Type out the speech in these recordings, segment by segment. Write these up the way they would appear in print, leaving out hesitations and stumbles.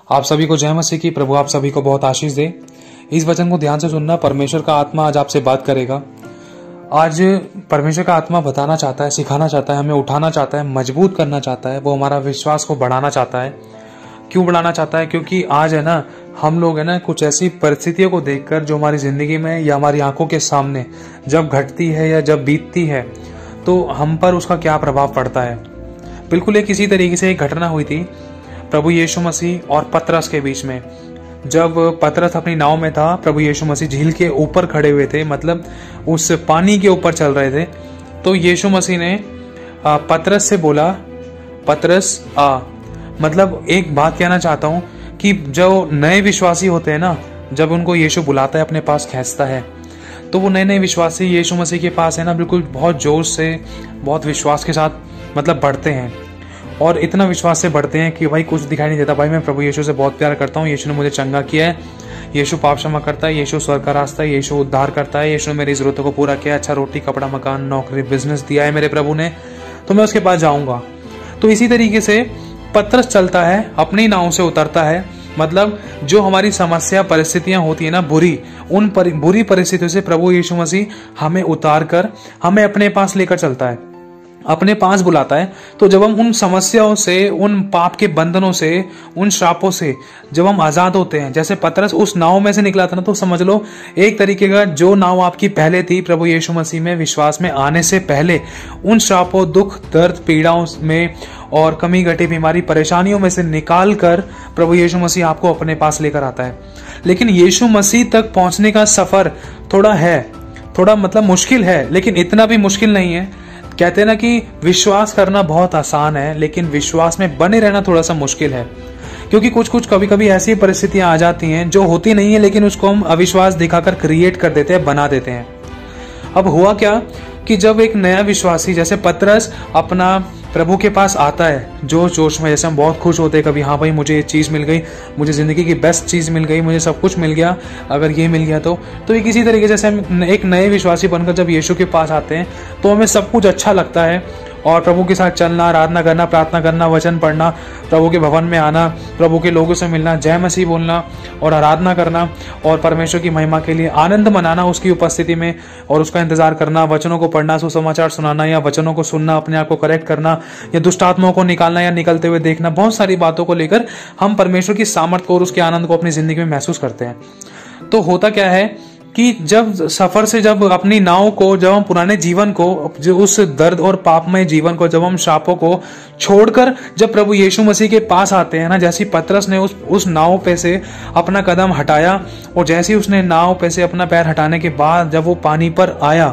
आप सभी को जय मसीह की। प्रभु आप सभी को बहुत आशीष दे। इस वचन को ध्यान से सुनना। परमेश्वर का आत्मा आज आपसे बात करेगा। आज परमेश्वर का आत्मा बताना चाहता है, सिखाना चाहता है, हमें उठाना चाहता है, मजबूत करना चाहता है। वो हमारा विश्वास को बढ़ाना चाहता है। क्यों बढ़ाना चाहता है? क्योंकि आज है ना, हम लोग है ना कुछ ऐसी परिस्थितियों को देखकर जो हमारी जिंदगी में या हमारी आंखों के सामने जब घटती है या जब बीतती है तो हम पर उसका क्या प्रभाव पड़ता है। बिल्कुल एक इसी तरीके से एक घटना हुई थी प्रभु यीशु मसीह और पतरस के बीच में। जब पतरस अपनी नाव में था, प्रभु यीशु मसीह झील के ऊपर खड़े हुए थे, मतलब उस पानी के ऊपर चल रहे थे। तो यीशु मसीह ने पतरस से बोला, पतरस आ। मतलब एक बात कहना चाहता हूं कि जो नए विश्वासी होते हैं ना, जब उनको यीशु बुलाता है, अपने पास खींचता है, तो वो नए नए विश्वासी यीशु मसीह के पास है ना, बिल्कुल बहुत जोश से, बहुत विश्वास के साथ मतलब बढ़ते हैं। और इतना विश्वास से बढ़ते हैं कि भाई कुछ दिखाई नहीं देता, भाई मैं प्रभु यीशु से बहुत प्यार करता हूँ, यीशु ने मुझे चंगा किया है, यीशु पाप क्षमा करता है, यीशु स्वर्ग का रास्ता है, यीशु उद्धार करता है, यीशु ने मेरी जरूरतों को पूरा किया, अच्छा रोटी कपड़ा मकान नौकरी बिजनेस दिया है मेरे प्रभु ने, तो मैं उसके पास जाऊंगा। तो इसी तरीके से पतरस चलता है, अपनी नाव से उतरता है। मतलब जो हमारी समस्या परिस्थितियां होती है ना बुरी परिस्थितियों से प्रभु यीशु मसीह हमें उतार कर हमें अपने पास लेकर चलता है, अपने पास बुलाता है। तो जब हम उन समस्याओं से, उन पाप के बंधनों से, उन श्रापों से जब हम आजाद होते हैं, जैसे पतरस उस नाव में से निकला था ना, तो समझ लो एक तरीके का जो नाव आपकी पहले थी प्रभु यीशु मसीह में विश्वास में आने से पहले, उन श्रापों, दुख, दर्द, पीड़ाओं में और कमी घटी बीमारी परेशानियों में से निकाल कर प्रभु यीशु मसीह आपको अपने पास लेकर आता है। लेकिन यीशु मसीह तक पहुंचने का सफर थोड़ा मतलब मुश्किल है, लेकिन इतना भी मुश्किल नहीं है। कहते हैं ना कि विश्वास करना बहुत आसान है, लेकिन विश्वास में बने रहना थोड़ा सा मुश्किल है। क्योंकि कुछ कभी कभी ऐसी परिस्थितियां आ जाती हैं जो होती नहीं है, लेकिन उसको हम अविश्वास दिखाकर क्रिएट कर देते हैं, बना देते हैं। अब हुआ क्या कि जब एक नया विश्वासी जैसे पतरस अपना प्रभु के पास आता है, जोश में, जैसे हम बहुत खुश होते हैं कभी, हाँ भाई मुझे ये चीज़ मिल गई, मुझे ज़िंदगी की बेस्ट चीज़ मिल गई, मुझे सब कुछ मिल गया, अगर ये मिल गया तो एक इसी तरीके से हम एक नए विश्वासी बनकर जब यीशु के पास आते हैं तो हमें सब कुछ अच्छा लगता है। और प्रभु के साथ चलना, आराधना करना, प्रार्थना करना, वचन पढ़ना, प्रभु के भवन में आना, प्रभु के लोगों से मिलना, जय मसीह बोलना और आराधना करना और परमेश्वर की महिमा के लिए आनंद मनाना उसकी उपस्थिति में और उसका इंतजार करना, वचनों को पढ़ना, सुसमाचार सुनाना या वचनों को सुनना, अपने आप को करेक्ट करना या दुष्ट आत्माओं को निकालना या निकलते हुए देखना, बहुत सारी बातों को लेकर हम परमेश्वर की सामर्थ को और उसके आनंद को अपनी जिंदगी में महसूस करते हैं। तो होता क्या है कि जब सफर से, जब अपनी नाव को, जब हम पुराने जीवन को, जो उस दर्द और पापमय जीवन को, जब हम शापों को छोड़कर जब प्रभु यीशु मसीह के पास आते हैं ना, जैसे पतरस ने उस नाव पे से अपना कदम हटाया और जैसे ही उसने नाव पे से अपना पैर हटाने के बाद जब वो पानी पर आया,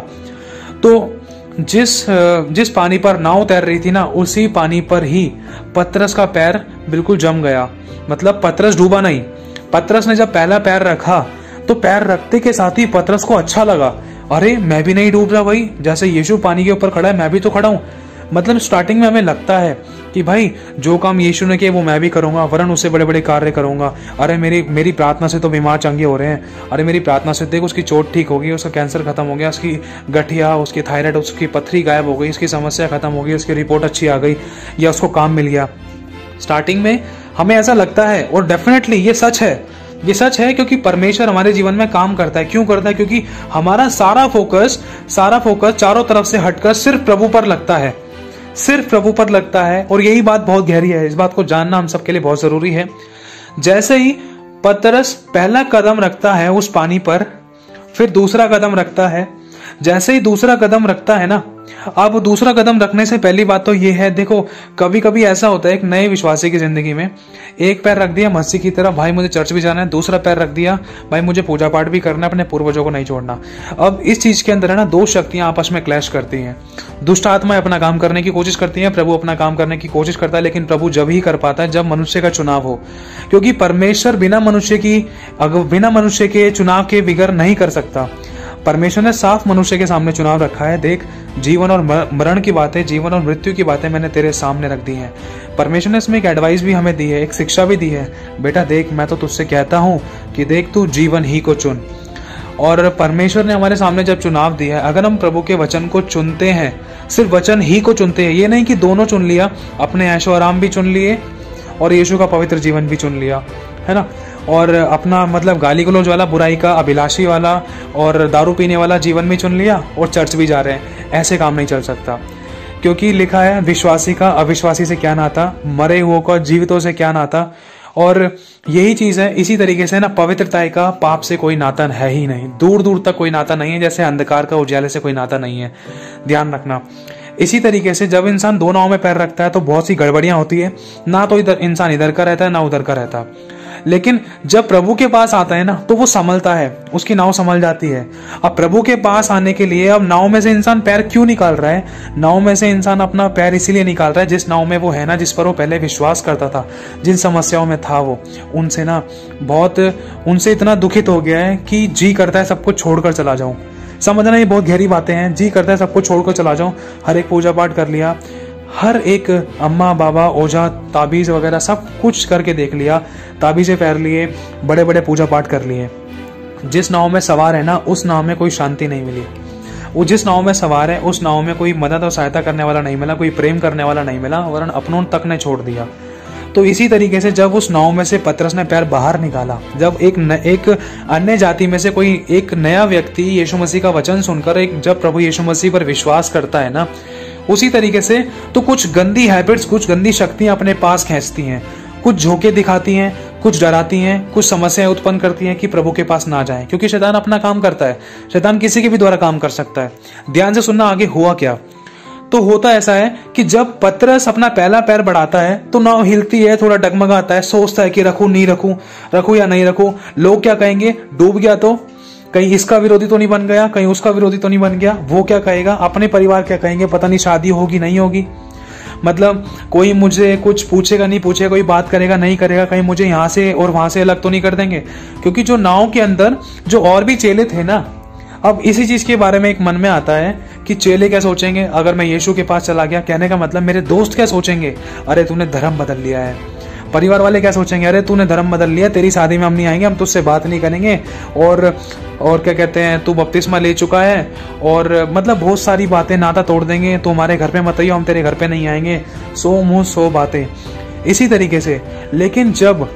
तो जिस पानी पर नाव तैर रही थी ना, उसी पानी पर ही पतरस का पैर बिल्कुल जम गया। मतलब पतरस डूबा नहीं। पतरस ने जब पहला पैर रखा तो पैर रखते के साथ ही पतरस को अच्छा लगा, अरे मैं भी नहीं डूब रहा भाई, जैसे यीशु पानी के ऊपर खड़ा है मैं भी तो खड़ा हूं। मतलब स्टार्टिंग में हमें लगता है कि भाई जो काम यीशु ने किया वो मैं भी करूंगा, वरन उससे बड़े बड़े कार्य करूंगा। अरे मेरी प्रार्थना से तो बीमार चंगे हो रहे हैं, अरे मेरी प्रार्थना से देख उसकी चोट ठीक हो गई, उसका कैंसर खत्म हो गया, उसकी गठिया, उसकी थायराइड, उसकी पथरी गायब हो गई, उसकी समस्या खत्म हो गई, उसकी रिपोर्ट अच्छी आ गई या उसको काम मिल गया। स्टार्टिंग में हमें ऐसा लगता है और डेफिनेटली ये सच है क्योंकि परमेश्वर हमारे जीवन में काम करता है। क्यों करता है? क्योंकि हमारा सारा फोकस चारों तरफ से हटकर सिर्फ प्रभु पर लगता है, सिर्फ प्रभु पर लगता है। और यही बात बहुत गहरी है, इस बात को जानना हम सबके लिए बहुत जरूरी है। जैसे ही पतरस पहला कदम रखता है उस पानी पर, फिर दूसरा कदम रखता है। जैसे ही दूसरा कदम रखता है ना, अब दूसरा कदम रखने से पहली बात तो ये है, देखो कभी कभी ऐसा होता है एक नए विश्वासी की जिंदगी में, एक पैर रख दिया मस्जिद की तरफ, भाई मुझे चर्च भी जाना है, दूसरा पैर रख दिया, भाई मुझे पूजा पाठ भी करना है, अपने पूर्वजों को नहीं छोड़ना। अब इस चीज के अंदर है ना, दो शक्तियां आपस में क्लैश करती हैं। दुष्ट आत्माएं अपना काम करने की कोशिश करती हैं, प्रभु अपना काम करने की कोशिश करता है, लेकिन प्रभु जब ही कर पाता है जब मनुष्य का चुनाव हो। क्योंकि परमेश्वर बिना मनुष्य के चुनाव के बिगड़ नहीं कर सकता। परमेश्वर ने साफ मनुष्य के सामने चुनाव रखा है, देख जीवन और मरण की बातें, जीवन और मृत्यु की बातें मैंने तेरे सामने रख दी हैं। परमेश्वर ने इसमें एक एडवाइस भी हमें दी है, एक शिक्षा भी दी है, बेटा देख मैं तो तुझसे कहता हूं कि देख तू जीवन ही को चुन। और परमेश्वर ने हमारे सामने जब चुनाव दिया है, अगर हम प्रभु के वचन को चुनते हैं, सिर्फ वचन ही को चुनते हैं, ये नहीं कि दोनों चुन लिया, अपने ऐशो आराम भी चुन लिए और यीशु का पवित्र जीवन भी चुन लिया, है ना, और अपना मतलब गाली गलौज वाला, बुराई का, अभिलाषी वाला और दारू पीने वाला जीवन भी चुन लिया और चर्च भी जा रहे हैं। ऐसे काम नहीं चल सकता, क्योंकि लिखा है विश्वासी का अविश्वासी से क्या नाता, मरे हुओं का जीवितों से क्या नाता। और यही चीज है, इसी तरीके से ना पवित्रता का पाप से कोई नाता है ही नहीं, दूर दूर तक कोई नाता नहीं है, जैसे अंधकार का उजाले से कोई नाता नहीं है, ध्यान रखना। इसी तरीके से जब इंसान दो नाव में पैर रखता है तो बहुत सी गड़बड़ियां होती है, ना तो इधर इंसान इधर का रहता है ना उधर का रहता, लेकिन जब प्रभु के पास आता है ना तो वो संभलता है, उसकी नाव संभल जाती है। अब प्रभु के पास आने के लिए अब नाव में से इंसान पैर क्यों निकाल रहा है? नाव में से इंसान अपना पैर इसीलिए निकाल रहा है, जिस नाव में वो है ना, जिस पर वो पहले विश्वास करता था, जिन समस्याओं में था वो, उनसे ना बहुत, उनसे इतना दुखित हो गया है कि जी करता है सब कुछ छोड़कर चला जाऊं। समझना, ये बहुत गहरी बातें हैं। जी करता है सब कुछ छोड़कर चला जाऊं। हर एक पूजा पाठ कर लिया, हर एक अम्मा बाबा ओझा ताबीज वगैरह सब कुछ करके देख लिया, ताबीजें पैर लिए, बड़े बड़े पूजा पाठ कर लिए। जिस नाव में सवार है ना उस नाव में कोई शांति नहीं मिली। वो जिस नाव में सवार है उस नाव में कोई मदद और सहायता करने वाला नहीं मिला, कोई प्रेम करने वाला नहीं मिला, वरन अपनों तक ने छोड़ दिया। तो इसी तरीके से जब उस नाव में से पतरस ने पैर बाहर निकाला, जब एक अन्य जाति में से कोई एक नया व्यक्ति यीशु मसीह का वचन सुनकर जब प्रभु यीशु मसीह पर विश्वास करता है ना, उसी तरीके से तो कुछ गंदी हैबिट्स, कुछ गंदी शक्तियां अपने पास खींचती हैं, कुछ झोंके दिखाती हैं, कुछ डराती हैं, कुछ समस्याएं उत्पन्न करती हैं कि प्रभु के पास ना जाएं, क्योंकि शैतान अपना काम करता है। शैतान किसी के भी द्वारा काम कर सकता है। ध्यान से सुनना, आगे हुआ क्या। तो होता ऐसा है कि जब पतरस अपना पहला पैर बढ़ाता है तो नाव हिलती है, थोड़ा डगमगाता है, सोचता है कि रखूं नहीं रखूं, रखूं या नहीं रखूं, लोग क्या कहेंगे, डूब गया तो, कहीं इसका विरोधी तो नहीं बन गया, कहीं उसका विरोधी तो नहीं बन गया, वो क्या कहेगा, अपने परिवार क्या कहेंगे, पता नहीं शादी होगी नहीं होगी, मतलब कोई मुझे कुछ पूछेगा नहीं पूछेगा, कोई बात करेगा नहीं करेगा, कहीं मुझे यहाँ से और वहां से अलग तो नहीं कर देंगे। क्योंकि जो नाव के अंदर जो और भी चेले थे ना, अब इसी चीज के बारे में एक मन में आता है कि चेले क्या सोचेंगे अगर मैं यीशु के पास चला गया। कहने का मतलब मेरे दोस्त क्या सोचेंगे, अरे तूने धर्म बदल लिया है। परिवार वाले क्या सोचेंगे, अरे तूने धर्म बदल लिया, तेरी शादी में हम नहीं आएंगे, हम तुझसे बात नहीं करेंगे, और क्या कहते हैं, तू बपतिस्मा ले चुका है, और मतलब बहुत सारी बातें, नाता तोड़ देंगे, तो हमारे घर पे मत आइयो, हम तेरे घर पे नहीं आएंगे, सो मुंह सो बातें, इसी तरीके से। लेकिन जब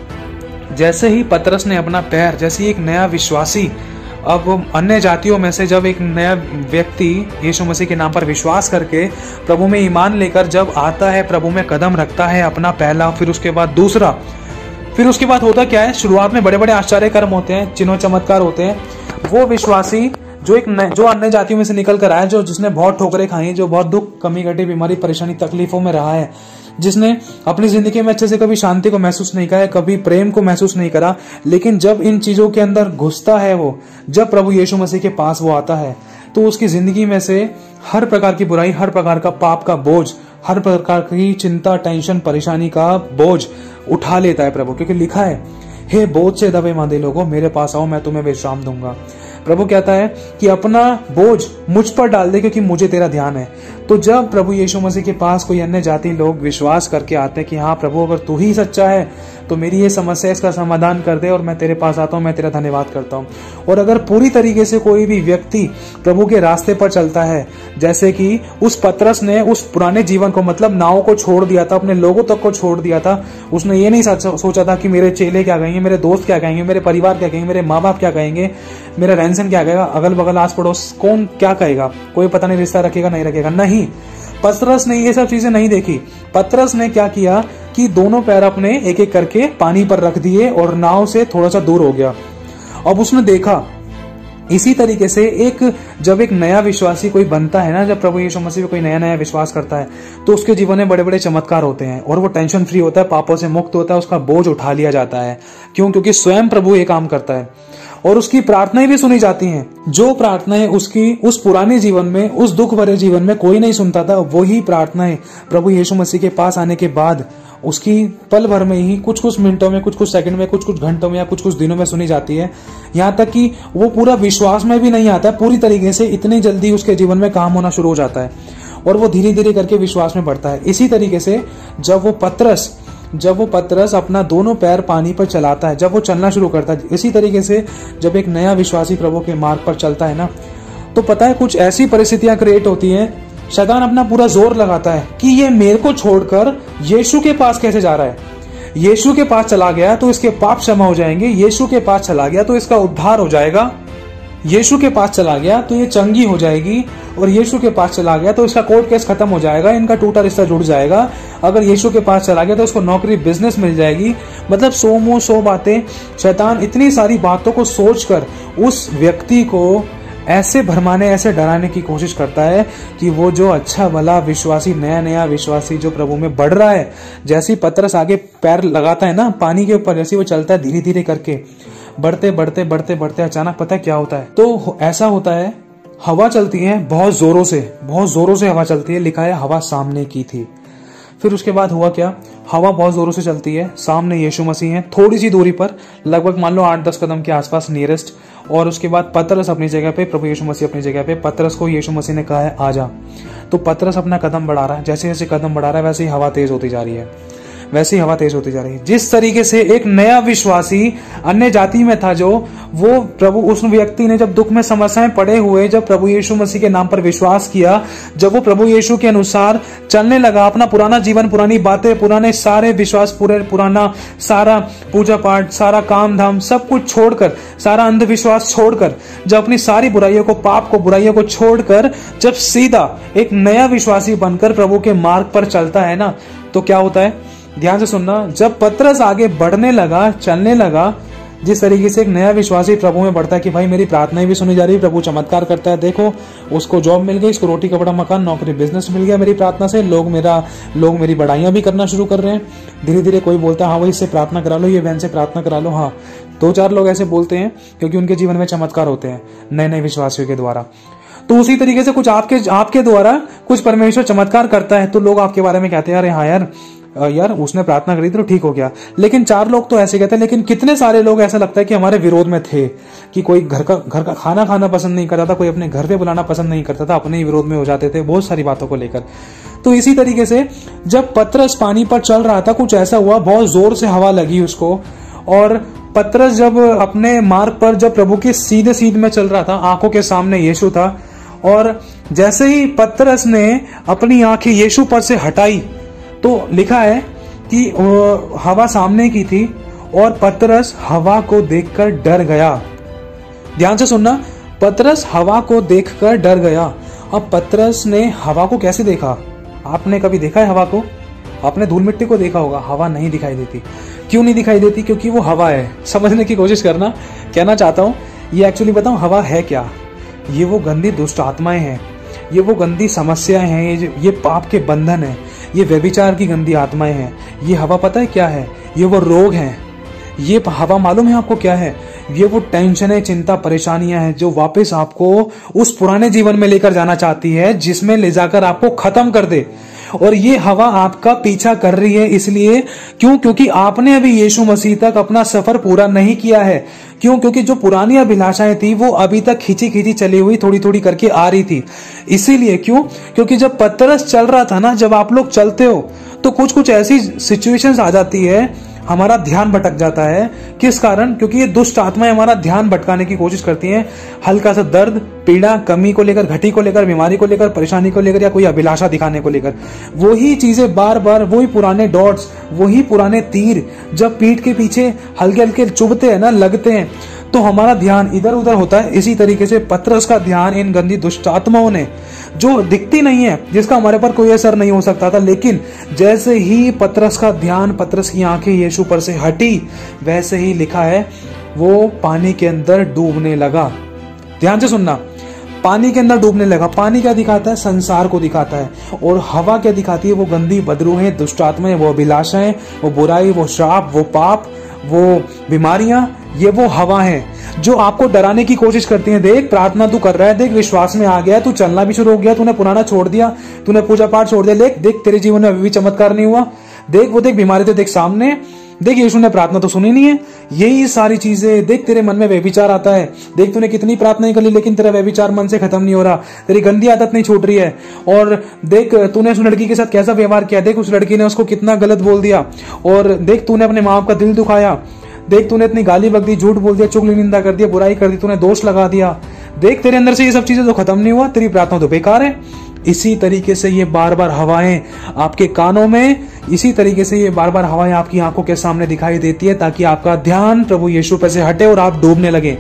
जैसे ही पतरस ने अपना पैर, जैसे एक नया विश्वासी, अब अन्य जातियों में से जब एक नया व्यक्ति यीशु मसीह के नाम पर विश्वास करके प्रभु में ईमान लेकर जब आता है, प्रभु में कदम रखता है, अपना पहला, फिर उसके बाद दूसरा, फिर उसके बाद होता क्या है, शुरुआत में बड़े बड़े आश्चर्य कर्म होते हैं, चिन्ह चमत्कार होते हैं। वो विश्वासी जो अन्य जातियों में से निकल कर आया, जिसने बहुत ठोकरें खाई, जो बहुत दुख, कमी घटी, बीमारी, परेशानी, तकलीफों में रहा है, जिसने अपनी जिंदगी में अच्छे से कभी शांति को महसूस नहीं करा, कभी प्रेम को महसूस नहीं करा, लेकिन जब इन चीजों के अंदर घुसता है, वो जब प्रभु यीशु मसीह के पास वो आता है, तो उसकी जिंदगी में से हर प्रकार की बुराई, हर प्रकार का पाप का बोझ, हर प्रकार की चिंता, टेंशन, परेशानी का बोझ उठा लेता है प्रभु। क्योंकि लिखा है, हे बोझ से दबे मांदे लोगों, मेरे पास आओ, मैं तुम्हें विश्राम दूंगा। प्रभु कहता है कि अपना बोझ मुझ पर डाल दे, क्योंकि मुझे तेरा ध्यान है। तो जब प्रभु यीशु मसीह के पास कोई अन्य जाति लोग विश्वास करके आते हैं कि हाँ प्रभु, अगर तू ही सच्चा है तो मेरी ये समस्या, इसका समाधान कर दे, और मैं तेरे पास आता हूँ, मैं तेरा धन्यवाद करता हूँ। और अगर पूरी तरीके से कोई भी व्यक्ति प्रभु के रास्ते पर चलता है, जैसे कि उस पतरस ने उस पुराने जीवन को, मतलब नाव को छोड़ दिया था, अपने लोगों तक को छोड़ दिया था, उसने ये नहीं सोचा था कि मेरे चेले क्या कहेंगे, मेरे दोस्त क्या कहेंगे, मेरे परिवार क्या कहेंगे, मेरे माँ बाप क्या कहेंगे, मेरा रहन सहन क्या कहेगा, अगल बगल आस पड़ोस कौन क्या कहेगा, कोई पता नहीं रिश्ता रखेगा नहीं रखेगा, नहीं। पतरस ने ये सब चीजें नहीं देखी। पतरस ने क्या किया कि दोनों पैर अपने एक एक करके पानी पर रख दिए और नाव से थोड़ा सा दूर हो गया। अब उसने देखा, इसी तरीके से जब एक नया विश्वासी कोई बनता है ना, जब प्रभु यीशु मसीह पे कोई नया विश्वास करता है, तो उसके जीवन में बड़े बड़े चमत्कार होते हैं, और वो टेंशन फ्री होता है, पापों से मुक्त होता है, उसका बोझ उठा लिया जाता है। क्यों? क्योंकि स्वयं प्रभु ये काम करता है, और उसकी प्रार्थनाएं भी सुनी जाती हैं। जो प्रार्थनाएं उसकी उस पुराने जीवन में, उस दुख भरे जीवन में कोई नहीं सुनता था, वही प्रार्थनाएं प्रभु यीशु मसीह के पास आने के बाद उसकी पल भर में ही, कुछ कुछ मिनटों में, कुछ कुछ सेकंड में, कुछ कुछ घंटों में या कुछ कुछ दिनों में सुनी जाती है। यहाँ तक कि वो पूरा विश्वास में भी नहीं आता है पूरी तरीके से, इतनी जल्दी उसके जीवन में काम होना शुरू हो जाता है, और वो धीरे धीरे करके विश्वास में बढ़ता है। इसी तरीके से जब वो पतरस अपना दोनों पैर पानी पर चलाता है, जब वो चलना शुरू करता है, इसी तरीके से जब एक नया विश्वासी प्रभु के मार्ग पर चलता है ना, तो पता है कुछ ऐसी परिस्थितियां क्रिएट होती हैं, शैतान अपना पूरा जोर लगाता है कि ये मेरे को छोड़कर यीशु के पास कैसे जा रहा है, यीशु के पास चला गया तो इसके पाप क्षमा हो जाएंगे, यीशु के पास चला गया तो इसका उद्धार हो जाएगा, यीशु के पास चला गया तो ये चंगी हो जाएगी, और यीशु के पास चला गया तो इसका कोर्ट केस खत्म हो जाएगा, इनका टूटा रिश्ता जुड़ जाएगा। अगर यीशु के पास चला गया तो उसको नौकरी बिजनेस मिल जाएगी। मतलब 100 मुंह 100 बातें। शैतान इतनी सारी बातों को सोचकर उस व्यक्ति को ऐसे भरमाने, ऐसे डराने की कोशिश करता है कि वो जो अच्छा भला विश्वासी, नया नया विश्वासी जो प्रभु में बढ़ रहा है, जैसे ही पतरस आगे पैर लगाता है ना पानी के ऊपर, जैसे वो चलता है धीरे धीरे करके, बढ़ते बढ़ते बढ़ते बढ़ते अचानक पता है क्या होता है? तो ऐसा होता है, हवा चलती है बहुत जोरों से हवा चलती है। लिखा है हवा सामने की थी। फिर उसके बाद हुआ क्या? हवा बहुत जोरों से चलती है, सामने यीशु मसीह हैं थोड़ी सी दूरी पर, लगभग मान लो 8-10 कदम के आसपास नियरेस्ट। और उसके बाद पतरस अपनी जगह पे, प्रभु यीशु मसीह अपनी जगह पे। पतरस को यीशु मसीह ने कहा है आ जा। तो पतरस अपना कदम बढ़ा रहा है, जैसे जैसे कदम बढ़ा रहा है वैसे ही हवा तेज होती जा रही है, वैसे ही हवा तेज होती जा रही है। जिस तरीके से एक नया विश्वासी अन्य जाति में था, जो वो प्रभु, उस व्यक्ति ने जब दुख में समस्याएं पड़े हुए, जब प्रभु यीशु मसीह के नाम पर विश्वास किया, जब वो प्रभु यीशु के अनुसार चलने लगा, अपना पुराना जीवन, पुरानी बातें, पुराने सारे विश्वास, पुराना सारा पूजा पाठ, सारा काम धाम सब कुछ छोड़कर, सारा अंधविश्वास छोड़कर, जब अपनी सारी बुराइयों को, पाप को, बुराइयों को छोड़कर जब सीधा एक नया विश्वासी बनकर प्रभु के मार्ग पर चलता है ना, तो क्या होता है? ध्यान से सुनना। जब पतरस आगे बढ़ने लगा, चलने लगा, जिस तरीके से एक नया विश्वासी प्रभु में बढ़ता है कि भाई मेरी प्रार्थनाएं भी सुनी जा रही है, प्रभु चमत्कार करता है, देखो उसको जॉब मिल गई, इसको रोटी कपड़ा मकान नौकरी बिजनेस मिल गया मेरी प्रार्थना से, लोग मेरी बढ़ाइयां भी करना शुरू कर रहे हैं। धीरे धीरे कोई बोलता है हाँ भाई इससे प्रार्थना करा लो, ये बहन से प्रार्थना करा लो। हाँ, 2-4 लोग ऐसे बोलते हैं क्योंकि उनके जीवन में चमत्कार होते हैं नए नए विश्वासियों के द्वारा। तो उसी तरीके से कुछ आपके द्वारा कुछ परमेश्वर चमत्कार करता है, तो लोग आपके बारे में कहते हैं अरे हाँ यार उसने प्रार्थना करी तो ठीक हो गया। लेकिन 4 लोग तो ऐसे कहते हैं, लेकिन कितने सारे लोग ऐसा लगता है कि हमारे विरोध में थे, कि कोई घर का खाना खाना पसंद नहीं करता था, कोई अपने घर पे बुलाना पसंद नहीं करता था, अपने ही विरोध में हो जाते थे बहुत सारी बातों को लेकर। तो इसी तरीके से जब पतरस पानी पर चल रहा था, कुछ ऐसा हुआ, बहुत जोर से हवा लगी उसको, और पतरस जब अपने मार्ग पर, जब प्रभु के सीधे में चल रहा था, आंखों के सामने यीशु था, और जैसे ही पतरस ने अपनी आंखें यीशु पर से हटाई, तो लिखा है कि हवा सामने की थी और पतरस हवा को देखकर डर गया। ध्यान से सुनना, पतरस हवा को देखकर डर गया। अब पतरस ने हवा को कैसे देखा? आपने कभी देखा है हवा को? आपने धूल मिट्टी को देखा होगा, हवा नहीं दिखाई देती। क्यों नहीं दिखाई देती? क्योंकि वो हवा है। समझने की कोशिश करना, कहना चाहता हूं, ये एक्चुअली बताऊं हवा है क्या? ये वो गंदी दुष्ट आत्माएं हैं, ये वो गंदी समस्याएं हैं, ये पाप के बंधन है, ये व्यभिचार की गंदी आत्माएं हैं। ये हवा पता है क्या है? ये वो रोग हैं। ये हवा मालूम है आपको क्या है? ये वो टेंशन है, चिंता, परेशानियां हैं जो वापस आपको उस पुराने जीवन में लेकर जाना चाहती है, जिसमें ले जाकर आपको खत्म कर दे। और ये हवा आपका पीछा कर रही है, इसलिए क्यों? क्योंकि आपने अभी यीशु मसीह तक अपना सफर पूरा नहीं किया है। क्यों? क्योंकि जो पुरानी अभिलाषाएं थी वो अभी तक खींची चली हुई थोड़ी थोड़ी करके आ रही थी। इसीलिए क्यों? क्योंकि जब पतरस चल रहा था ना, जब आप लोग चलते हो तो कुछ ऐसी सिचुएशंस आ जाती है, हमारा ध्यान भटक जाता है। किस कारण? क्योंकि ये दुष्ट आत्माएं हमारा ध्यान भटकाने की कोशिश करती हैं। हल्का सा दर्द, पीड़ा, कमी को लेकर, घटी को लेकर, बीमारी को लेकर, परेशानी को लेकर, या कोई अभिलाषा दिखाने को लेकर, वही चीजें बार बार, वही पुराने डॉट्स, वही पुराने तीर जब पीठ के पीछे हल्के हल्के चुभते हैं ना, लगते हैं, तो हमारा ध्यान इधर उधर होता है। इसी तरीके से पतरस का ध्यान इन गंदी दुष्ट आत्माओं ने, जो दिखती नहीं है, जिसका हमारे पर कोई असर नहीं हो सकता था, लेकिन जैसे ही पतरस का ध्यान, पतरस की आंखें यीशु पर से हटी, वैसे ही लिखा है वो पानी के अंदर डूबने लगा। ध्यान से सुनना, पानी के अंदर डूबने लगा। पानी क्या दिखाता है? संसार को दिखाता है। और हवा क्या दिखाती है? वो गंदी बदरूहें, दुष्ट आत्माएं, वो अभिलाषाएं, वो बुराई, वो श्राप, वो पाप, वो बीमारियां, ये वो हवा है जो आपको डराने की कोशिश करती है। देख, प्रार्थना तू कर रहा है, देख विश्वास में आ गया, तू चलना भी शुरू हो गया, तूने पुराना छोड़ दिया, तूने पूजा पाठ छोड़ दिया, देख तेरे जीवन में अभी भी चमत्कार नहीं हुआ, देख वो, देख बीमारी तो देख सामने, देख यीशु ने प्रार्थना तो सुनी नहीं है, यही सारी चीजें, देख तेरे मन में व्यभिचार आता है, देख तूने कितनी प्रार्थना कर ली लेकिन तेरा व्यभिचार मन से खत्म नहीं हो रहा, तेरी गंदी आदत नहीं छूट रही है, और देख तूने उस लड़की के साथ कैसा व्यवहार किया, देख उस लड़की ने उसको कितना गलत बोल दिया, और देख तूने अपने माँ बाप का दिल दुखाया, देख तूने इतनी गाली बक दी, झूठ बोल दिया, चुगली निंदा कर दिया, बुराई कर दी, तूने दोष लगा दिया, देख तेरे अंदर से ये सब चीजें तो खत्म नहीं हुआ, तेरी प्रार्थना तो बेकार है। इसी तरीके से ये बार बार हवाएं आपके कानों में, इसी तरीके से ये बार बार हवाएं आपकी आंखों के सामने दिखाई देती है, ताकि आपका ध्यान प्रभु यीशु पर से हटे और आप डूबने लगे।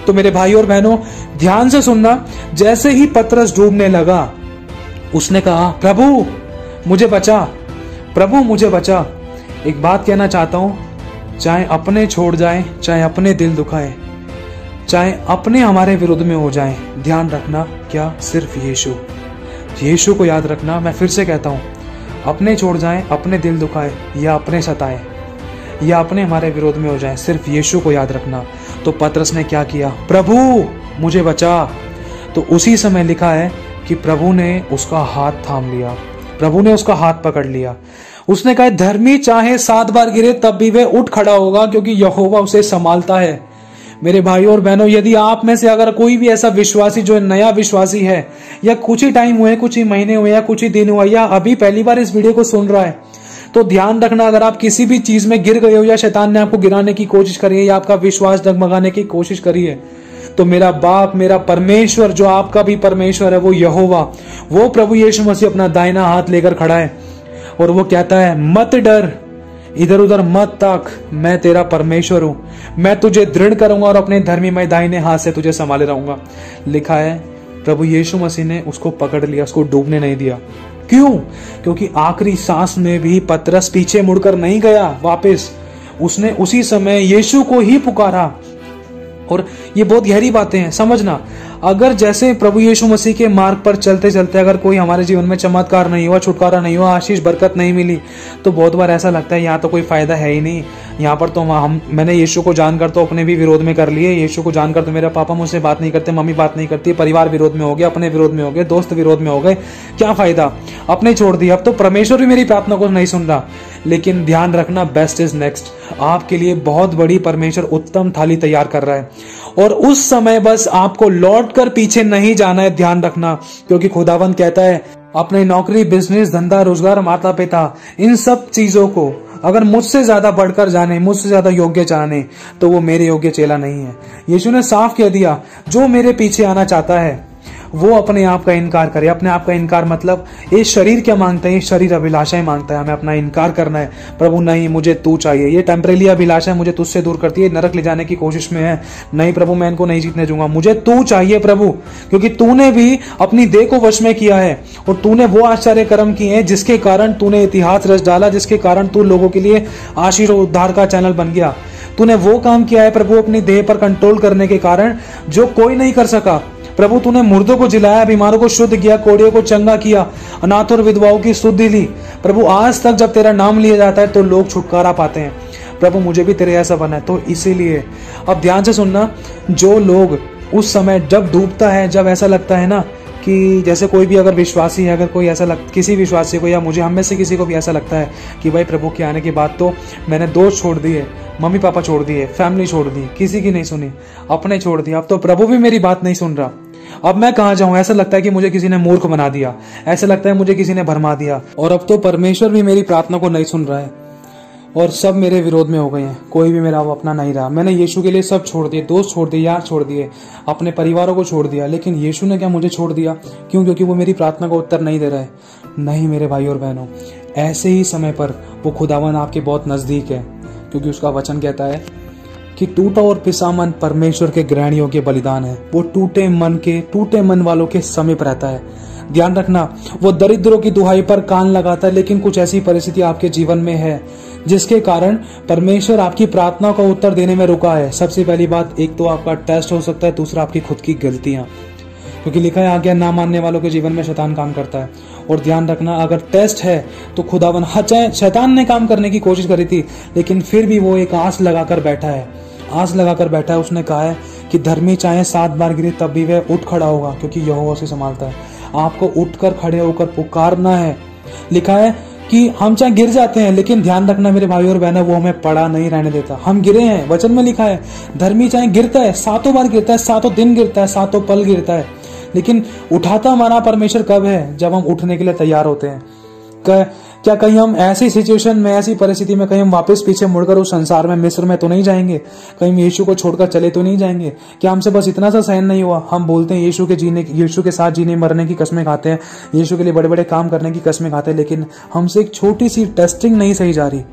तो मेरे भाई और बहनों, ध्यान से सुनना। जैसे ही पतरस डूबने लगा, उसने कहा, प्रभु मुझे बचा, प्रभु मुझे बचा। एक बात कहना चाहता हूं, चाहे अपने छोड़ जाए, चाहे अपने दिल दुखाए, चाहे अपने हमारे विरुद्ध में हो जाए, ध्यान रखना, क्या? सिर्फ यीशु, यीशु को याद रखना। मैं फिर से कहता हूं, अपने छोड़ जाए, अपने दिल दुखाए, या अपने सताए, या अपने हमारे विरोध में हो जाए, सिर्फ यीशु को याद रखना। तो पतरस ने क्या किया? प्रभु मुझे बचा। तो उसी समय लिखा है कि प्रभु ने उसका हाथ थाम लिया, प्रभु ने उसका हाथ पकड़ लिया। उसने कहा, धर्मी चाहे 7 बार गिरे तब भी वह उठ खड़ा होगा, क्योंकि यहोवा उसे संभालता है। मेरे भाइयों और बहनों, यदि आप में से अगर कोई भी ऐसा विश्वासी जो नया विश्वासी है, या कुछ ही टाइम हुए, कुछ ही महीने हुए, या कुछ ही दिन हुआ, या अभी पहली बार इस वीडियो को सुन रहा है, तो ध्यान रखना, अगर आप किसी भी चीज में गिर गए हो, या शैतान ने आपको गिराने की कोशिश करी है, या आपका विश्वास डगमगाने की कोशिश करी है, तो मेरा बाप, मेरा परमेश्वर, जो आपका भी परमेश्वर है, वो यहोवा, वो प्रभु यीशु मसीह अपना दाहिना हाथ लेकर खड़ा है, और वो कहता है, मत डर, इधर उधर मत ताक, मैं तेरा परमेश्वर हूं, मैं तुझे दृढ़ करूंगा और अपने धर्मीमय दाहिने हाथ से तुझे संभाले रहूंगा। लिखा है, प्रभु यीशु मसीह ने उसको पकड़ लिया, उसको डूबने नहीं दिया। क्यों? क्योंकि आखिरी सांस में भी पतरस पीछे मुड़कर नहीं गया वापस, उसने उसी समय यीशु को ही पुकारा। और ये बहुत गहरी बातें हैं, समझना। अगर जैसे प्रभु यीशु मसीह के मार्ग पर चलते चलते अगर कोई हमारे जीवन में चमत्कार नहीं हुआ, छुटकारा नहीं हुआ, आशीष बरकत नहीं मिली, तो बहुत बार ऐसा लगता है यहाँ तो कोई फायदा है ही नहीं, यहाँ पर तो मैंने यीशु को जानकर तो अपने भी विरोध में कर लिए, यीशु को जानकर तो मेरा पापा मुझसे बात नहीं करते, मम्मी बात नहीं करती, परिवार विरोध में हो गया, अपने विरोध में हो गए, दोस्त विरोध में हो गए, क्या फायदा, अपने छोड़ दिया, अब तो परमेश्वर भी मेरी प्रार्थना को नहीं सुन रहा। लेकिन ध्यान रखना, बेस्ट इज नेक्स्ट। आपके लिए बहुत बड़ी परमेश्वर उत्तम थाली तैयार कर रहा है, और उस समय बस आपको लौट कर पीछे नहीं जाना है, ध्यान रखना। क्योंकि खुदावंद कहता है, अपने नौकरी, बिजनेस, धंधा, रोजगार, माता पिता, इन सब चीजों को अगर मुझसे ज्यादा बढ़कर जाने, मुझसे ज्यादा योग्य जाने, तो वो मेरे योग्य चेला नहीं है। यीशु ने साफ कह दिया, जो मेरे पीछे आना चाहता है वो अपने आप का इनकार करे। अपने आप का इनकार मतलब ये शरीर क्या मांगता है? ये शरीर अभिलाषाएं मांगता है, हमें अपना इनकार करना है। प्रभु नहीं, मुझे तू चाहिए, ये टेम्परेरी अभिलाषा मुझे तुझसे दूर करती है, नरक ले जाने की कोशिश में है। नहीं प्रभु, मैं इनको नहीं जीतने दूंगा, मुझे तू चाहिए प्रभु, क्योंकि तूने भी अपनी देह को वश में किया है, और तूने वो आश्चर्य कर्म किए हैं जिसके कारण तूने इतिहास रच डाला, जिसके कारण तू लोगों के लिए आशीष और उद्धार का चैनल बन गया। तूने वो काम किया है प्रभु, अपनी देह पर कंट्रोल करने के कारण, जो कोई नहीं कर सका। प्रभु तूने मुर्दों को जिलाया, बीमारों को शुद्ध किया, कोढ़ियों को चंगा किया, अनाथ और विधवाओं की शुद्धि ली। प्रभु आज तक जब तेरा नाम लिया जाता है तो लोग छुटकारा पाते हैं। प्रभु मुझे भी तेरे ऐसा बना है। तो इसीलिए अब ध्यान से सुनना, जो लोग उस समय जब डूबता है, जब ऐसा लगता है ना कि जैसे कोई भी अगर विश्वासी है, अगर कोई ऐसा किसी विश्वासी को, या मुझे हम में से किसी को भी ऐसा लगता है कि भाई प्रभु के आने के बाद तो मैंने दोस्त छोड़ दिए, मम्मी पापा छोड़ दिए, फैमिली छोड़ दी, किसी की नहीं सुनी, अपने छोड़ दिया, अब तो प्रभु भी मेरी बात नहीं सुन रहा, अब मैं कहाँ जाऊं? ऐसा लगता है कि मुझे किसी ने मूर्ख बना दिया, ऐसा लगता है मुझे किसी ने भरमा दिया, और अब तो परमेश्वर भी मेरी प्रार्थना को नहीं सुन रहा है, और सब मेरे विरोध में हो गए हैं, कोई भी मेरा अपना नहीं रहा। मैंने यीशु के लिए सब छोड़ दिए, दोस्त छोड़ दिए, यार छोड़ दिए, अपने परिवारों को छोड़ दिया, लेकिन यीशु ने क्या मुझे छोड़ दिया? क्यों? क्योंकि वो मेरी प्रार्थना का उत्तर नहीं दे रहा है। नहीं मेरे भाई और बहनों, ऐसे ही समय पर वो खुदावन आपके बहुत नजदीक है, क्योंकि उसका वचन कहता है कि टूटा और पिसा मन परमेश्वर के ग्रहणियों के बलिदान है। वो टूटे मन वालों के समीप रहता है। ध्यान रखना, वो दरिद्रों की दुहाई पर कान लगाता है, लेकिन कुछ ऐसी परिस्थिति आपके जीवन में है जिसके कारण परमेश्वर आपकी प्रार्थना का उत्तर देने में रुका है। सबसे पहली बात, एक तो आपका टेस्ट हो सकता है, दूसरा आपकी खुद की गलतियां, क्योंकि लिखा है आज्ञा ना मानने वालों के जीवन में शैतान काम करता है। और ध्यान रखना, अगर टेस्ट है तो खुदावन, शैतान ने काम करने की कोशिश करी थी, लेकिन फिर भी वो एक आस लगाकर बैठा है, आस लगाकर बैठा है। उसने कहा है कि धर्मी चाहे 7 बार गिरे तब भी वह उठ खड़ा होगा, क्योंकि यहोवा उसे संभालता है। आपको उठकर खड़े होकर पुकारना है। लिखा है कि हम चाहे गिर जाते हैं, लेकिन ध्यान रखना मेरे भाई और बहनों, वो हमें पड़ा नहीं रहने देता। हम गिरे हैं, वचन में लिखा है धर्मी चाहे गिरता है, 7 बार गिरता है, 7 दिन गिरता है, 7 पल गिरता है, लेकिन उठाता हमारा परमेश्वर कब है? जब हम उठने के लिए तैयार होते हैं। क्या कहीं हम ऐसी सिचुएशन में, ऐसी परिस्थिति में कहीं हम वापस पीछे मुड़कर उस संसार में, मिस्र में तो नहीं जाएंगे? कहीं यीशु को छोड़कर चले तो नहीं जाएंगे? क्या हमसे बस इतना सा सहन नहीं हुआ? हम बोलते हैं यीशु के साथ जीने मरने की कसमें खाते हैं, यीशु के लिए बड़े बड़े काम करने की कसमें खाते हैं, लेकिन हमसे एक छोटी सी टेस्टिंग नहीं सही जा रही।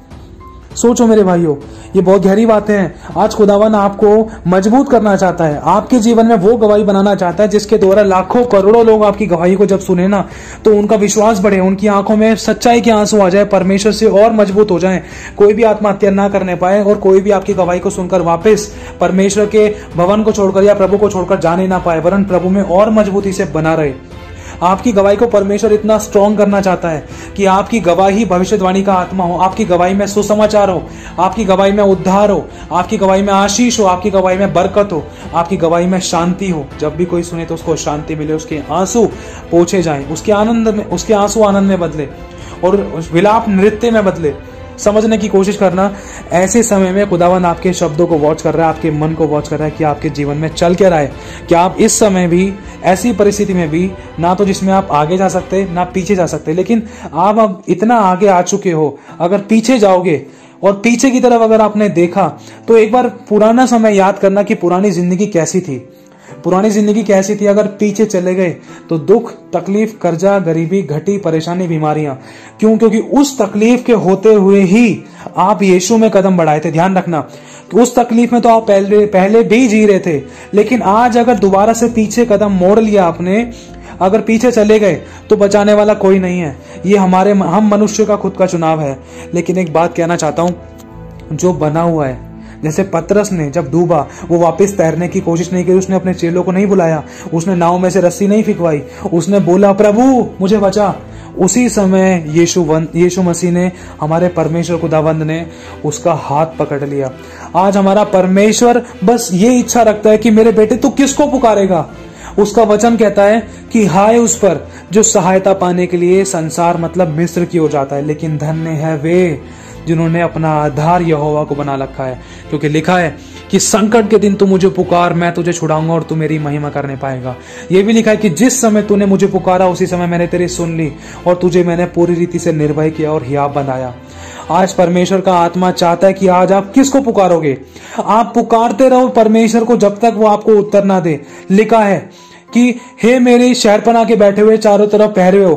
सोचो मेरे भाइयों, ये बहुत गहरी बातें हैं। आज खुदावन आपको मजबूत करना चाहता है, आपके जीवन में वो गवाही बनाना चाहता है जिसके द्वारा लाखों करोड़ों लोग आपकी गवाही को जब सुने ना, तो उनका विश्वास बढ़े, उनकी आंखों में सच्चाई के आंसू आ जाए, परमेश्वर से और मजबूत हो जाए, कोई भी आत्महत्या ना करने पाए और कोई भी आपकी गवाही को सुनकर वापस परमेश्वर के भवन को छोड़कर या प्रभु को छोड़कर जाने ना पाए, वरन प्रभु में और मजबूती से बना रहे। आपकी गवाही को परमेश्वर इतना स्ट्रॉन्ग करना चाहता है कि आपकी गवाही भविष्यवाणी का आत्मा हो, आपकी गवाही में सुसमाचार हो, आपकी गवाही में उद्धार हो, आपकी गवाही में आशीष हो, आपकी गवाही में बरकत हो, आपकी गवाही में शांति हो। जब भी कोई सुने तो उसको शांति मिले, उसके आंसू पोंछे जाएं, उसके आंसू आनंद में बदले और विलाप नृत्य में बदले। समझने की कोशिश करना, ऐसे समय में खुदावन आपके शब्दों को वॉच कर रहा है, आपके मन को वॉच कर रहा है कि आपके जीवन में चल क्या रहा है। क्या आप इस समय भी, ऐसी परिस्थिति में भी, ना तो जिसमें आप आगे जा सकते ना पीछे जा सकते, लेकिन आप अब इतना आगे आ चुके हो, अगर पीछे जाओगे और पीछे की तरफ अगर आपने देखा तो एक बार पुराना समय याद करना कि पुरानी जिंदगी कैसी थी, पुरानी जिंदगी कैसी थी। अगर पीछे चले गए तो दुख, तकलीफ, कर्जा, गरीबी, घटी, परेशानी, बीमारियां। क्यों? क्योंकि उस तकलीफ के होते हुए ही आप यीशु में कदम बढ़ाए थे। ध्यान रखना, उस तकलीफ में तो आप पहले भी जी रहे थे, लेकिन आज अगर दोबारा से पीछे कदम मोड़ लिया आपने, अगर पीछे चले गए तो बचाने वाला कोई नहीं है। ये हम मनुष्य का खुद का चुनाव है। लेकिन एक बात कहना चाहता हूं, जो बना हुआ है, जैसे पतरस ने जब डूबा, वो वापस तैरने की कोशिश नहीं की, उसने अपने चेलों को नहीं बुलाया, उसने नाव में से रस्सी नहीं फिकवाई, उसने बोला प्रभु मुझे बचा। उसी समय यीशु मसीह ने, हमारे परमेश्वर खुदावंद ने उसका हाथ पकड़ लिया। आज हमारा परमेश्वर बस ये इच्छा रखता है कि मेरे बेटे तू किसको पुकारेगा। उसका वचन कहता है कि हाय उस पर जो सहायता पाने के लिए संसार मतलब मिस्र की ओर जाता है, लेकिन धन्य है वे जिन्होंने अपना आधार यहोवा को बना रखा है, क्योंकि लिखा है कि संकट के दिन तू मुझे पुकार, मैं तुझे छुड़ाऊंगा और तू मेरी महिमा करने पाएगा। यह भी लिखा है कि जिस समय तूने मुझे पुकारा उसी समय मैंने तेरी सुन ली और तुझे मैंने पूरी रीति से निर्भय किया और हियाव बनाया। आज परमेश्वर का आत्मा चाहता है कि आज आप किसको पुकारोगे। आप पुकारते रहो परमेश्वर को जब तक वो आपको उत्तर ना दे। लिखा है कि हे मेरे शहरपनाह के बैठे हुए चारों तरफ पहरे हो,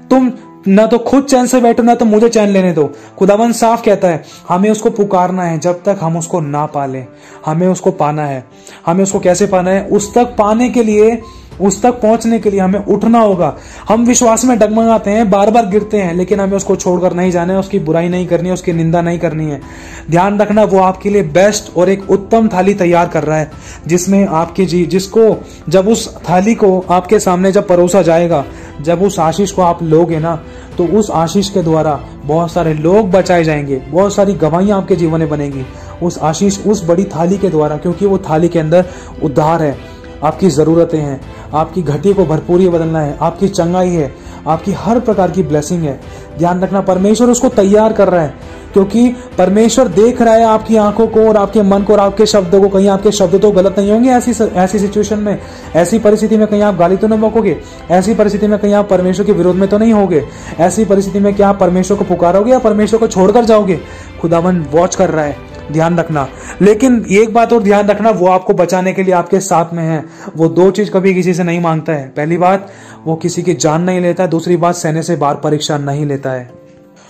तुम ना तो खुद चैन से बैठो ना तो मुझे चैन लेने दो। खुदावन साफ कहता है हमें उसको पुकारना है जब तक हम उसको ना पालें। हमें उसको पाना है। हमें उसको कैसे पाना है? उस तक पाने के लिए, उस तक पहुंचने के लिए हमें उठना होगा। हम विश्वास में डगमगाते हैं, बार बार गिरते हैं, लेकिन हमें उसको छोड़कर नहीं जाना है, उसकी बुराई नहीं करनी है, उसकी निंदा नहीं करनी है। ध्यान रखना, वो आपके लिए बेस्ट और एक उत्तम थाली तैयार कर रहा है, जिसमें आपकी जिसको जब उस थाली को आपके सामने जब परोसा जाएगा, जब उस आशीष को आप लोगे ना, तो उस आशीष के द्वारा बहुत सारे लोग बचाए जाएंगे, बहुत सारी गवाहियां आपके जीवन में बनेगी उस आशीष, उस बड़ी थाली के द्वारा। क्योंकि वो थाली के अंदर उद्धार है, आपकी जरूरतें हैं, आपकी घटी को भरपूरी बदलना है, आपकी चंगाई है, आपकी हर प्रकार की ब्लेसिंग है। ध्यान रखना, परमेश्वर उसको तैयार कर रहा है, क्योंकि परमेश्वर देख रहा है आपकी आंखों को और आपके मन को और आपके शब्दों को। कहीं आपके शब्द तो गलत नहीं होंगे ऐसी सिचुएशन में, ऐसी परिस्थिति में कहीं आप गाली तो नहीं बकोगे, ऐसी परिस्थिति में कहीं आप परमेश्वर के विरोध में तो नहीं होगे, ऐसी परिस्थिति में क्या आप परमेश्वर को पुकारोगे या परमेश्वर को छोड़कर जाओगे? खुदावन वॉच कर रहा है, ध्यान रखना। लेकिन एक बात और ध्यान रखना, वो आपको बचाने के लिए आपके साथ में है। वो दो चीज कभी किसी से नहीं मांगता है। पहली बात, वो किसी की जान नहीं लेता है। दूसरी बात, सहने से बार परीक्षा नहीं लेता है।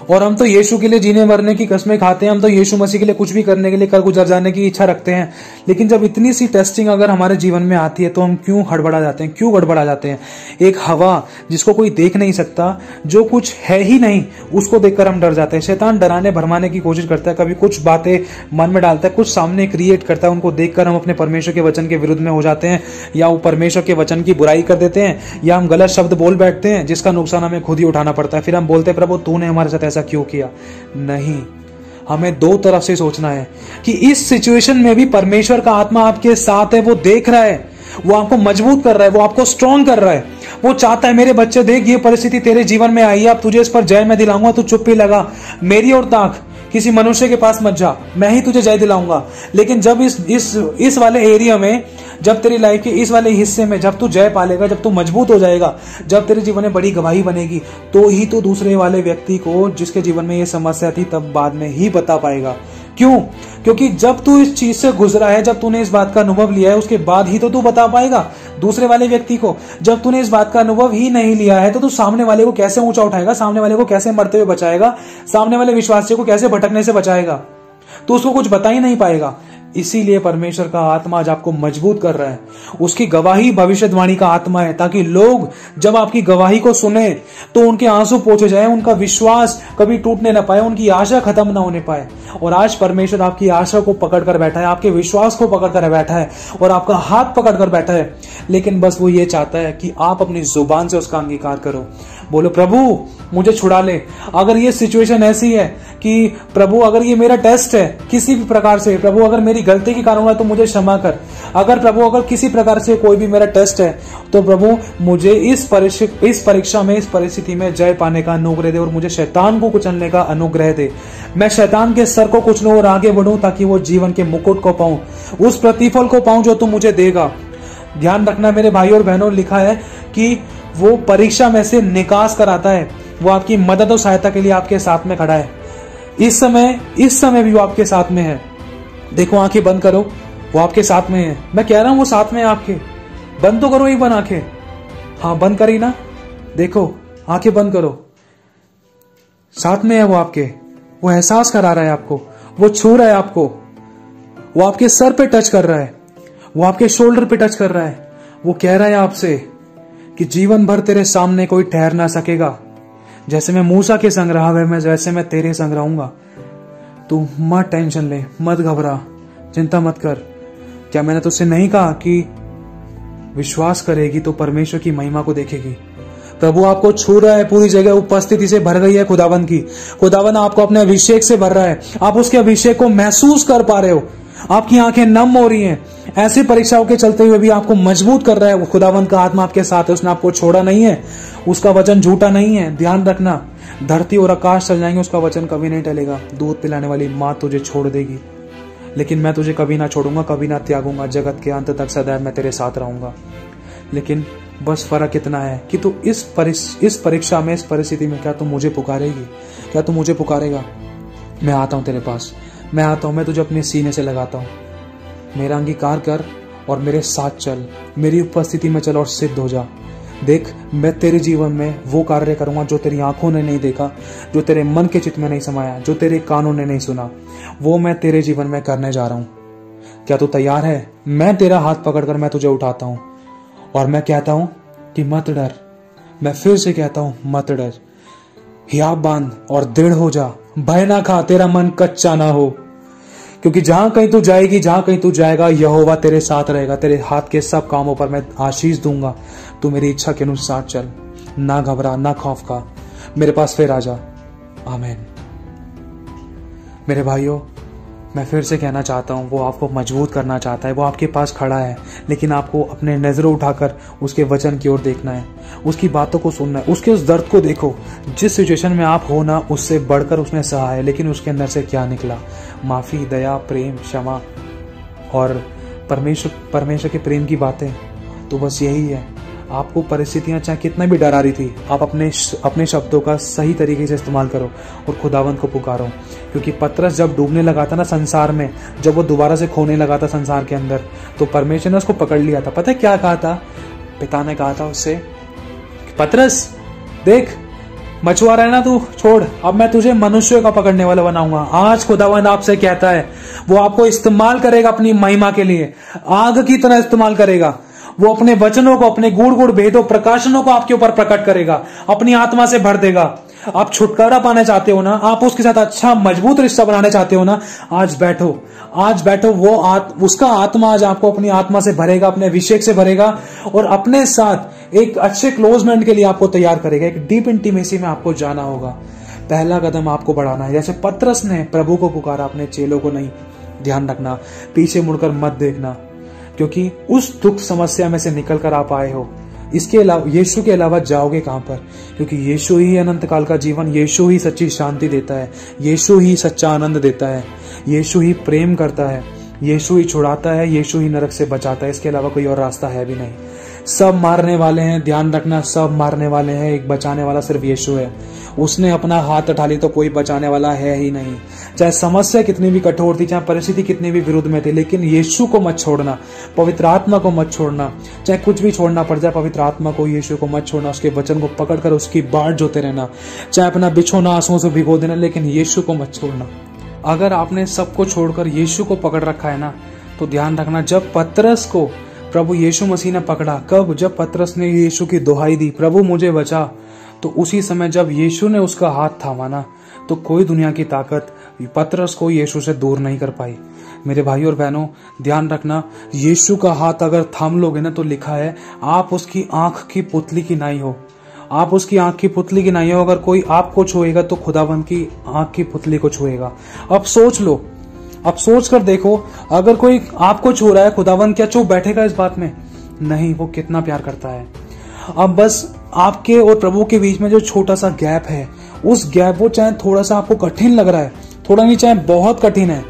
और हम तो यीशु के लिए जीने मरने की कसमें खाते हैं, हम तो यीशु मसीह के लिए कुछ भी करने के लिए, कर गुजर जाने की इच्छा रखते हैं। लेकिन जब इतनी सी टेस्टिंग अगर हमारे जीवन में आती है तो हम क्यों हड़बड़ा जाते हैं, क्यों गड़बड़ा जाते हैं? एक हवा जिसको कोई देख नहीं सकता, जो कुछ है ही नहीं, उसको देखकर हम डर जाते हैं। शैतान डराने भरमाने की कोशिश करता है, कभी कुछ बातें मन में डालता है, कुछ सामने क्रिएट करता है, उनको देखकर हम अपने परमेश्वर के वचन के विरुद्ध में हो जाते हैं, या वो परमेश्वर के वचन की बुराई कर देते हैं, या हम गलत शब्द बोल बैठते हैं जिसका नुकसान हमें खुद ही उठाना पड़ता है। फिर हम बोलते हैं प्रभु तूने हमारे साथ ऐसा क्यों किया? नहीं, हमें दो तरफ से सोचना है कि इस सिचुएशन में भी परमेश्वर का आत्मा आपके साथ है, वो देख रहा है, वो आपको मजबूत कर रहा है, वो आपको स्ट्रॉन्ग कर रहा है। वो चाहता है मेरे बच्चे देख ये परिस्थिति तेरे जीवन में आई है, अब तुझे इस पर जय मैं दिलाऊंगा, तू चुप्पी लगा, मेरी ओर ताक, किसी मनुष्य के पास मत जा, मैं ही तुझे जय दिलाऊंगा। लेकिन जब इस वाले एरिया में जब तेरी लाइफ के इस वाले हिस्से में जब तू जय पालेगा, जब तू मजबूत हो जाएगा, जब तेरे जीवन में बड़ी गवाही बनेगी, तो ही तू दूसरे वाले व्यक्ति को जिसके जीवन में ये समस्या थी तब बाद में ही बता पाएगा। क्यों? क्योंकि जब तू इस चीज से गुजरा है, जब तूने इस बात का अनुभव लिया है, उसके बाद ही तो तू बता पाएगा दूसरे वाले व्यक्ति को। जब तूने इस बात का अनुभव ही नहीं लिया है तो तू सामने वाले को कैसे ऊंचा उठाएगा, सामने वाले को कैसे मरते हुए बचाएगा, सामने वाले विश्वासी को कैसे भटकने से बचाएगा? तो उसको कुछ बता ही नहीं पाएगा। इसीलिए परमेश्वर का आत्मा आज आपको मजबूत कर रहा है। उसकी गवाही भविष्यवाणी का आत्मा है, ताकि लोग जब आपकी गवाही को सुने तो उनके आंसू पोंछे जाए, उनका विश्वास कभी टूटने ना पाए, उनकी आशा खत्म ना होने पाए। और आज परमेश्वर आपकी आशा को पकड़ कर बैठा है, आपके विश्वास को पकड़ कर बैठा है और आपका हाथ पकड़ कर बैठा है। लेकिन बस वो ये चाहता है कि आप अपनी जुबान से उसका अंगीकार करो। बोलो, प्रभु मुझे छुड़ा ले। अगर ये सिचुएशन ऐसी है कि प्रभु अगर ये मेरा टेस्ट है किसी भी प्रकार से, प्रभु अगर मेरी गलती के कारण हुआ तो मुझे क्षमा कर। अगर प्रभु अगर किसी प्रकार से कोई भी मेरा टेस्ट है तो प्रभु मुझे इस परीक्षा में, इस परिस्थिति में जय पाने का अनुग्रह दे और मुझे शैतान को कुचलने का अनुग्रह दे। मैं शैतान के सर को कुचलूं और आगे बढ़ूं ताकि वो जीवन के मुकुट को पाऊं, उस प्रतिफल को पाऊं जो तू मुझे देगा। ध्यान रखना मेरे भाई और बहनों, लिखा है कि वो परीक्षा में से निकास कराता है। वो आपकी मदद और सहायता के लिए आपके साथ में खड़ा है। इस समय भी वो आपके साथ में है। देखो, आंखें बंद करो, वो आपके साथ में है। मैं कह रहा हूं वो साथ में है आपके। बंद तो करो एक बार आंखें। हाँ, बंद करी ना? देखो, आंखें बंद करो। साथ में है वो आपके। वो एहसास करा रहा है आपको, वो छू रहा है आपको, वो आपके सर पे टच कर रहा है, वो आपके शोल्डर पे टच कर रहा है। वो कह रहा है आपसे कि जीवन भर तेरे सामने कोई ठहर ना सकेगा। जैसे मैं मूसा के संग रहा है, मैं वैसे मैं तेरे संग रहूंगा। तू मत टेंशन ले, मत घबरा, चिंता मत कर। क्या मैंने तुझसे नहीं कहा कि विश्वास करेगी तो परमेश्वर की महिमा को देखेगी? प्रभु आपको छू रहा है, पूरी जगह उपस्थिति से भर गई है खुदावन की। खुदावन आपको अपने अभिषेक से भर रहा है। आप उसके अभिषेक को महसूस कर पा रहे हो। आपकी आंखें नम हो रही हैं। ऐसी परीक्षाओं के चलते हुए भी आपको मजबूत कर रहा है। खुदावन का आत्मा आपके साथ है। उसने आपको छोड़ा नहीं है। उसका वचन झूठा नहीं है। ध्यान रखना, धरती और आकाश चल जाएंगे, उसका वचन कभी नहीं टलेगा। दूध पिलाने वाली माँ तुझे छोड़ देगी, लेकिन मैं तुझे कभी ना छोड़ूंगा, कभी ना त्यागूंगा। जगत के अंत तक सदैव मैं तेरे साथ रहूंगा। लेकिन बस फर्क इतना है कि तू इस परीक्षा में, इस परिस्थिति में क्या तू मुझे पुकारेगी? क्या तू मुझे पुकारेगा? मैं आता हूं तेरे पास, मैं आता हूं, मैं तुझे अपने सीने से लगाता हूं। मेरा अंगीकार कर और मेरे साथ चल, मेरी उपस्थिति में चल और सिद्ध हो जा। देख, मैं तेरे जीवन में वो कार्य करूंगा जो तेरी आंखों ने नहीं देखा, जो तेरे मन के चित्त में नहीं समाया, जो तेरे कानों ने नहीं सुना, वो मैं तेरे जीवन में करने जा रहा हूं। क्या तू तैयार है? मैं तेरा हाथ पकड़कर मैं तुझे उठाता हूं और मैं कहता हूं कि मत डर। मैं फिर से कहता हूं, मत डर। हियाब बांध और दृढ़ हो जा। भय ना खा, तेरा मन कच्चा ना हो, क्योंकि जहां कहीं तू जाएगी, जहां कहीं तू जाएगा, यहोवा तेरे साथ रहेगा। तेरे हाथ के सब कामों पर मैं आशीष दूंगा। तू मेरी इच्छा के अनुसार चल, ना घबरा, ना खौफ खा, मेरे पास फिर आ जा। आमीन। मेरे भाइयों, मैं फिर से कहना चाहता हूं, वो आपको मजबूत करना चाहता है। वो आपके पास खड़ा है, लेकिन आपको अपने नजरों उठाकर उसके वचन की ओर देखना है, उसकी बातों को सुनना है, उसके उस दर्द को देखो। जिस सिचुएशन में आप हो ना, उससे बढ़कर उसने सहा है, लेकिन उसके अंदर से क्या निकला? माफी, दया, प्रेम, क्षमा और परमेश्वर के प्रेम की बातें। तो बस यही है। आपको परिस्थितियां चाहे कितना भी डरा रही थी, आप अपने शब्दों का सही तरीके से इस्तेमाल करो और खुदावंत को पुकारो। क्योंकि पतरस जब डूबने लगा था ना संसार में, जब वो दोबारा से खोने लगा था संसार के अंदर, तो परमेश्वर ने उसको पकड़ लिया था। पता है क्या कहा था? पिता ने कहा था उससे, पतरस देख, मछुआरा है ना तू, छोड़, अब मैं तुझे मनुष्य का पकड़ने वाला बनाऊंगा। आज खुदावंद आपसे कहता है, वो आपको इस्तेमाल करेगा अपनी महिमा के लिए, आग की तरह इस्तेमाल करेगा। वो अपने वचनों को, अपने गूढ़ गूढ़ भेदों, प्रकाशनों को आपके ऊपर प्रकट करेगा, अपनी आत्मा से भर देगा। आप छुटकारा पाना चाहते हो ना, आप उसके साथ अच्छा मजबूत रिश्ता बनाने चाहते हो ना, आज बैठो, आज बैठो। वो उसका आत्मा आज आपको अपनी आत्मा से भरेगा, अपने अभिषेक से भरेगा और अपने साथ एक अच्छे क्लोजमेंट के लिए आपको तैयार करेगा। एक डीप इंटीमेसी में आपको जाना होगा। पहला कदम आपको बढ़ाना है। जैसे पतरस ने प्रभु को पुकारा, अपने चेलों को नहीं। ध्यान रखना, पीछे मुड़कर मत देखना, क्योंकि उस दुख समस्या में से निकल कर आप आए हो। इसके अलावा, यीशु के अलावा जाओगे कहां पर? क्योंकि यीशु ही अनंत काल का जीवन, यीशु ही सच्ची शांति देता है, यीशु ही सच्चा आनंद देता है, यीशु ही प्रेम करता है, यीशु ही छुड़ाता है, यीशु ही नरक से बचाता है, इसके अलावा कोई और रास्ता है भी नहीं। सब मारने वाले हैं, ध्यान रखना, सब मारने वाले हैं, एक बचाने वाला सिर्फ यीशु है। उसने अपना हाथ उठा ली तो कोई बचाने वाला है ही नहीं। चाहे समस्या कितनी भी कठोर थी, चाहे परिस्थिति कितनी भी विरुद्ध में थी, लेकिन यीशु को मत छोड़ना, पवित्र आत्मा को मत छोड़ना। चाहे कुछ भी छोड़ना पड़ जाए, पवित्र आत्मा को, यीशु को मत छोड़ना। उसके वचन को पकड़कर उसकी बाट जोते रहना। चाहे अपना बिछोना आंसुओं से भिगो देना, लेकिन यीशु को मत छोड़ना। अगर आपने सबको छोड़कर यीशु को पकड़ रखा है ना, तो ध्यान रखना, जब पतरस को प्रभु यीशु मसीह ने पकड़ा, कब? जब पतरस ने यीशु की दुहाई दी, प्रभु मुझे बचा, तो उसी समय जब यीशु ने उसका हाथ थामा ना, तो कोई दुनिया की ताकत पतरस को यीशु से दूर नहीं कर पाई। मेरे भाई और बहनों, ध्यान रखना, यीशु का हाथ अगर थाम लोगे ना, तो लिखा है आप उसकी आंख की पुतली की नाई हो। आप उसकी आंख की पुतली की नाई हो। अगर कोई आपको छुएगा तो खुदाबंद की आंख की पुतली को छुएगा। अब सोच लो, अब सोच कर देखो, अगर कोई आपको छू रहा है, खुदाबंद क्या चुप बैठेगा इस बात में? नहीं, वो कितना प्यार करता है। अब बस आपके और प्रभु के बीच में जो छोटा सा गैप है, उस गैप, वो चाहे थोड़ा सा आपको कठिन लग रहा है, थोड़ा नहीं, चाहे बहुत कठिन है,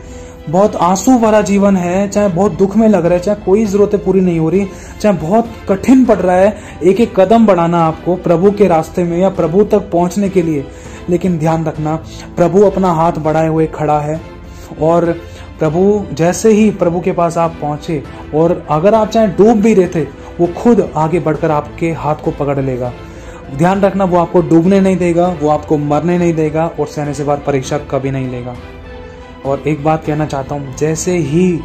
बहुत आंसू भरा जीवन है, चाहे बहुत दुख में लग रहा है, चाहे कोई जरूरतें पूरी नहीं हो रही, चाहे बहुत कठिन पड़ रहा है एक एक कदम बढ़ाना आपको प्रभु के रास्ते में या प्रभु तक पहुंचने के लिए, लेकिन ध्यान रखना, प्रभु अपना हाथ बढ़ाए हुए खड़ा है। और प्रभु जैसे ही प्रभु के पास आप पहुंचे, और अगर आप चाहे डूब भी रहे थे, वो खुद आगे बढ़कर आपके हाथ को पकड़ लेगा। ध्यान रखना, वो आपको डूबने नहीं देगा, वो आपको मरने नहीं देगा, और सहने से बाहर परीक्षा कभी नहीं लेगा। और एक बात कहना चाहता हूं, जैसे ही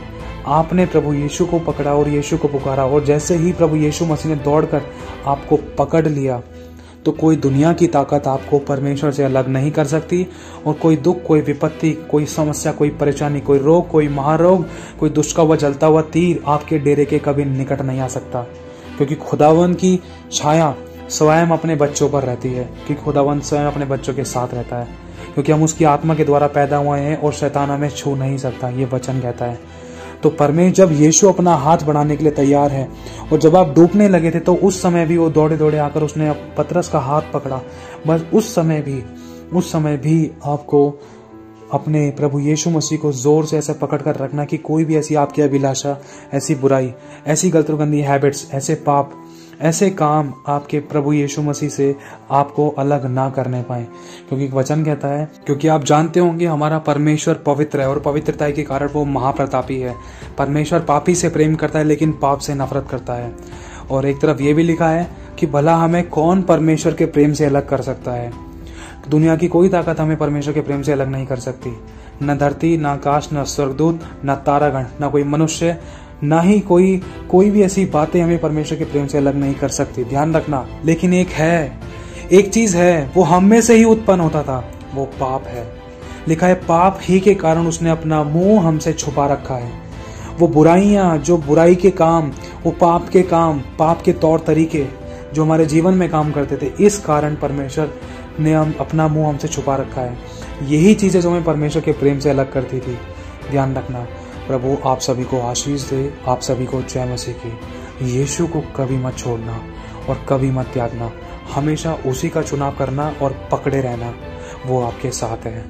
आपने प्रभु यीशु को पकड़ा और यीशु को पुकारा, और जैसे ही प्रभु यीशु मसीह ने दौड़कर आपको पकड़ लिया, तो कोई दुनिया की ताकत आपको परमेश्वर से अलग नहीं कर सकती। और कोई दुख, कोई विपत्ति, कोई समस्या, कोई परेशानी, कोई रोग, कोई महारोग, कोई दुष्ट का हुआ जलता हुआ तीर आपके डेरे के कभी निकट नहीं आ सकता, क्योंकि खुदावंद की छाया स्वयं अपने बच्चों पर रहती है, क्योंकि खुदावंद स्वयं अपने बच्चों के साथ रहता है, क्योंकि हम उसकी आत्मा के द्वारा पैदा हुए हैं और शैतान हमें छू नहीं सकता, ये वचन कहता है। तो परमेश्वर, जब यीशु अपना हाथ बढ़ाने के लिए तैयार है, और जब आप डूबने लगे थे, तो उस समय भी वो दौड़े दौड़े आकर उसने पतरस का हाथ पकड़ा। बस उस समय भी आपको अपने प्रभु यीशु मसीह को जोर से ऐसे पकड़ कर रखना कि कोई भी ऐसी आपकी अभिलाषा, ऐसी बुराई, ऐसी गलतगंदी हैबिट्स, ऐसे पाप, ऐसे काम आपके प्रभु यीशु मसीह से आपको अलग ना करने पाए। क्योंकि वचन कहता है, क्योंकि आप जानते होंगे हमारा परमेश्वर पवित्र है, और पवित्रता के कारण वो महाप्रतापी है। परमेश्वर पापी से प्रेम करता है, लेकिन पाप से नफरत करता है। और एक तरफ ये भी लिखा है कि भला हमें कौन परमेश्वर के प्रेम से अलग कर सकता है। दुनिया की कोई ताकत हमें परमेश्वर के प्रेम से अलग नहीं कर सकती। न धरती, न आकाश, न स्वर्गदूत, न तारागण, न कोई मनुष्य, ना ही कोई भी ऐसी बातें हमें परमेश्वर के प्रेम से अलग नहीं कर सकती। ध्यान रखना, लेकिन एक चीज है, वो हम में से ही उत्पन्न होता था, वो पाप है। लिखा है, पाप ही के कारण उसने अपना मुंह हमसे छुपा रखा है। वो बुराइयां, जो बुराई के काम, वो पाप के काम, पाप के तौर तरीके जो हमारे जीवन में काम करते थे, इस कारण परमेश्वर ने अपना मुंह हमसे छुपा रखा है। यही चीजें जो हमें परमेश्वर के प्रेम से अलग करती थी। ध्यान रखना। प्रभु आप सभी को आशीष दे, आप सभी को जय मसीह की। यीशु को कभी मत छोड़ना और कभी मत त्यागना, हमेशा उसी का चुनाव करना और पकड़े रहना, वो आपके साथ है।